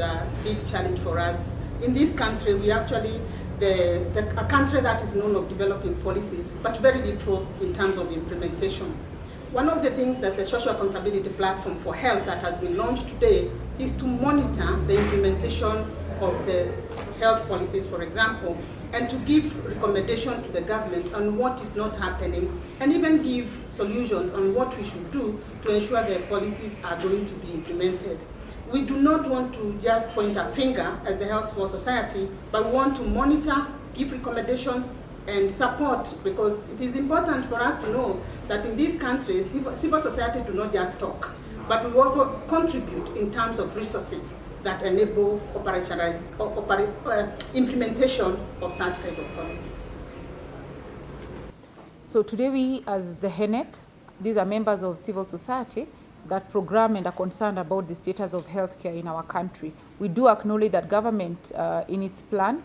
a big challenge for us. In this country, we actually, a country that is known of developing policies, but very little in terms of implementation. One of the things that the Social Accountability Platform for Health that has been launched today is to monitor the implementation of the health policies, for example, and to give recommendation to the government on what is not happening, and even give solutions on what we should do to ensure the policies are going to be implemented. We do not want to just point a finger as the Health Civil Society, but we want to monitor, give recommendations, and support, because it is important for us to know that in this country, civil society do not just talk, but we also contribute in terms of resources that enable implementation of such kind of policies. So today we, as the HENNET, these are members of civil society that program and are concerned about the status of healthcare in our country. We do acknowledge that government in its plan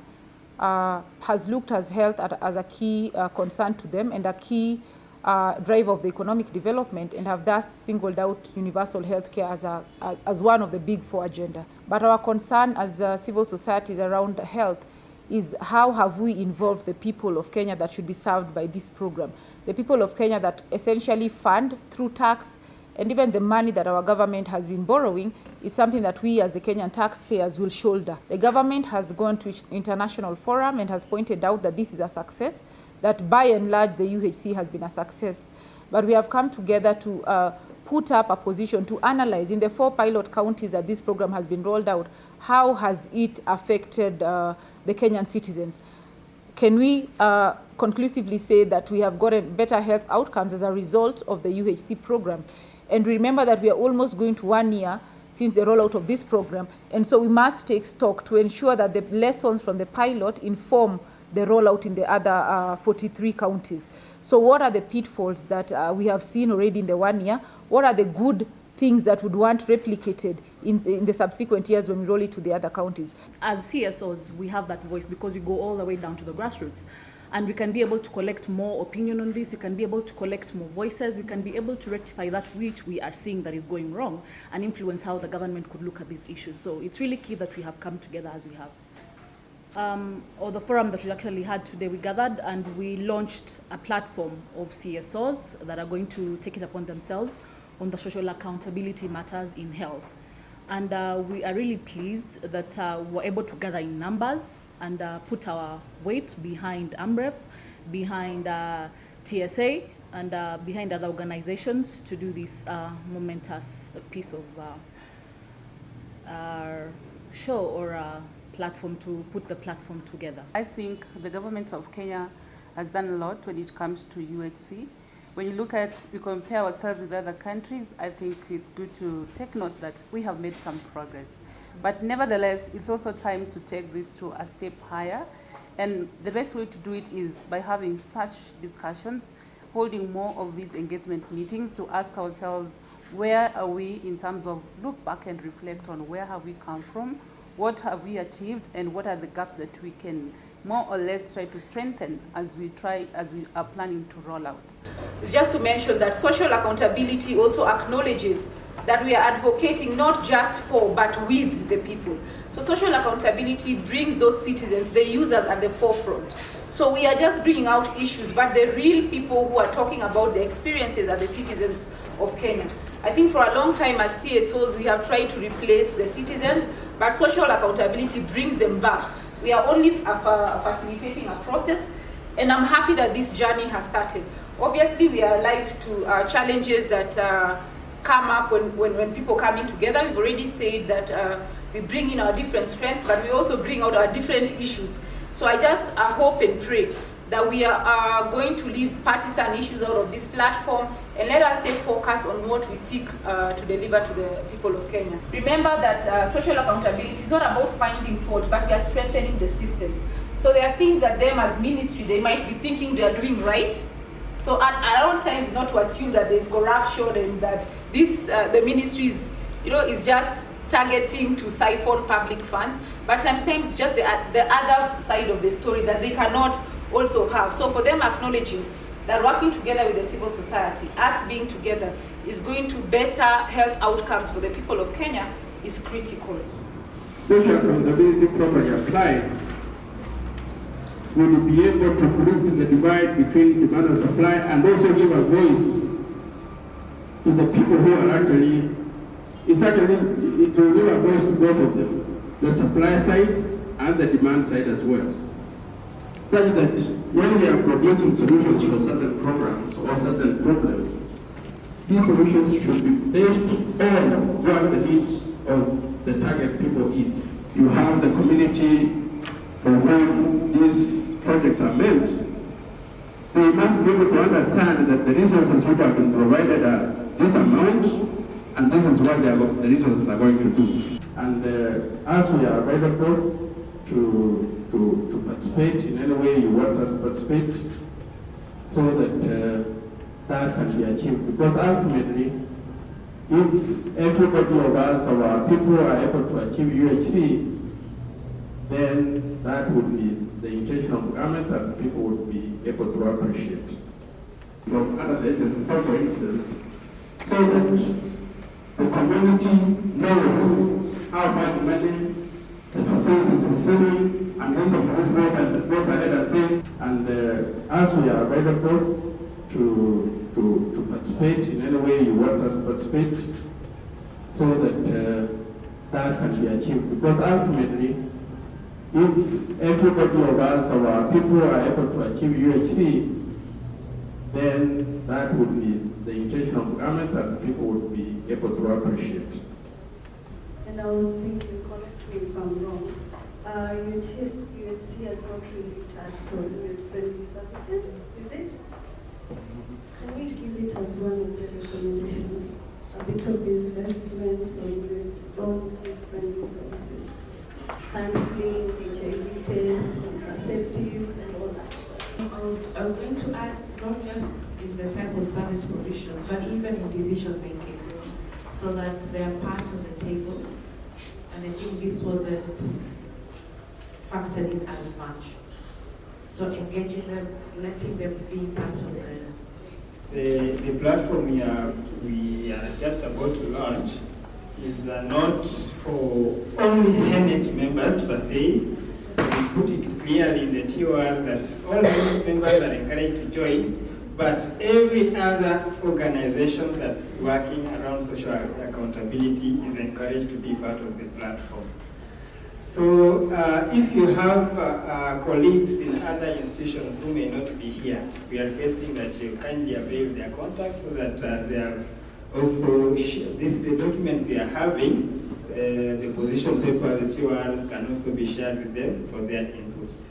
has looked at health as a key concern to them and a key driver of the economic development, and have thus singled out universal healthcare as one of the big four agenda. But our concern as civil societies around health is how have we involved the people of Kenya that should be served by this program. The people of Kenya that essentially fund through tax, and even the money that our government has been borrowing is something that we as the Kenyan taxpayers will shoulder. The government has gone to international forum and has pointed out that this is a success, that by and large the UHC has been a success. But we have come together to put up a position to analyze in the 4 pilot counties that this program has been rolled out, how has it affected the Kenyan citizens? Can we conclusively say that we have gotten better health outcomes as a result of the UHC program? And remember that we are almost going to 1 year since the rollout of this program, and so we must take stock to ensure that the lessons from the pilot inform the rollout in the other 43 counties. So what are the pitfalls that we have seen already in the 1 year? What are the good things that would want replicated in the subsequent years when we roll it to the other counties? As CSOs, we have that voice because we go all the way down to the grassroots. And we can be able to collect more opinion on this, we can be able to collect more voices, we can be able to rectify that which we are seeing that is going wrong and influence how the government could look at these issues. So it's really key that we have come together as we have. Or the forum that we actually had today, we gathered and we launched a platform of CSOs that are going to take it upon themselves on the social accountability matters in health. And we are really pleased that we're able to gather in numbers and put our weight behind AMREF, behind TSA, and behind other organizations to do this momentous piece of show or platform, to put the platform together. I think the government of Kenya has done a lot when it comes to UHC. When you look at, we compare ourselves with other countries, I think it's good to take note that we have made some progress. But nevertheless, it's also time to take this to a step higher. And the best way to do it is by having such discussions, holding more of these engagement meetings to ask ourselves, where are we in terms of look back and reflect on where have we come from, what have we achieved, and what are the gaps that we can more or less try to strengthen as we are planning to roll out. It's just to mention that social accountability also acknowledges that we are advocating not just for but with the people. So social accountability brings those citizens, the users, at the forefront. So we are just bringing out issues, but the real people who are talking about the experiences are the citizens of Kenya. I think for a long time as CSOs we have tried to replace the citizens, but social accountability brings them back. We are only facilitating a process, and I'm happy that this journey has started. Obviously, we are alive to challenges that come up when people come in together. We've already said that we bring in our different strengths, but we also bring out our different issues. So I just hope and pray that we are going to leave partisan issues out of this platform and let us stay focused on what we seek to deliver to the people of Kenya. Remember that social accountability is not about finding fault, but we are strengthening the systems. So there are things that them as ministry, they might be thinking they are doing right. So at all times, not to assume that there's corruption and that this the ministry is just targeting to siphon public funds, but sometimes it's just the other side of the story that they cannot also have. So for them acknowledging that working together with the civil society, us being together, is going to better health outcomes for the people of Kenya is critical. social accountability properly applied, will be able to bridge the divide between demand and supply and also give a voice to the people who are actually, it will give a voice to both of them, the supply side and the demand side as well. Such that when we are producing solutions for certain programs or certain problems, these solutions should be based on what the needs of the target people is. You have the community for whom these projects are meant. They must be able to understand that the resources which have been provided are this amount, and this is what the resources are going to do. And as we are available to participate in any way you want us to participate, so that that can be achieved. Because ultimately, if everybody of us, our people, are able to achieve UHC, then that would be the intention of the government and people would be able to appreciate. From other agencies, for instance, so that the community knows how much money the facility is receiving, and then the food goes ahead and says, and as we are available to participate in any way you want us to participate, so that that can be achieved. Because ultimately, if everybody of us, our people, are able to achieve UHC, then that would be the intention of the government and people would be able to appreciate. And I was thinking, correct me if I'm wrong, UHC has not really touched on friendly services, is it? Can we give it as one of the recommendations? A bit of investments on friendly services, counseling, HIV tests, contraceptives, and all that. I was going to add, not just in the type of service provision, but even in decision making, so that they are part of the table. And I think this wasn't factored in as much. So engaging them, letting them be part of the platform we are just about to launch is not for only HENNET members per se. We put it clearly in the TOR that all HENNET members are encouraged to join, but every other organization that's working around social accountability is encouraged to be part of the platform. So if you have colleagues in other institutions who may not be here, we are requesting that you kindly avail their contacts so that they are also, the documents we are having, the position paper, the TORs can also be shared with them for their inputs.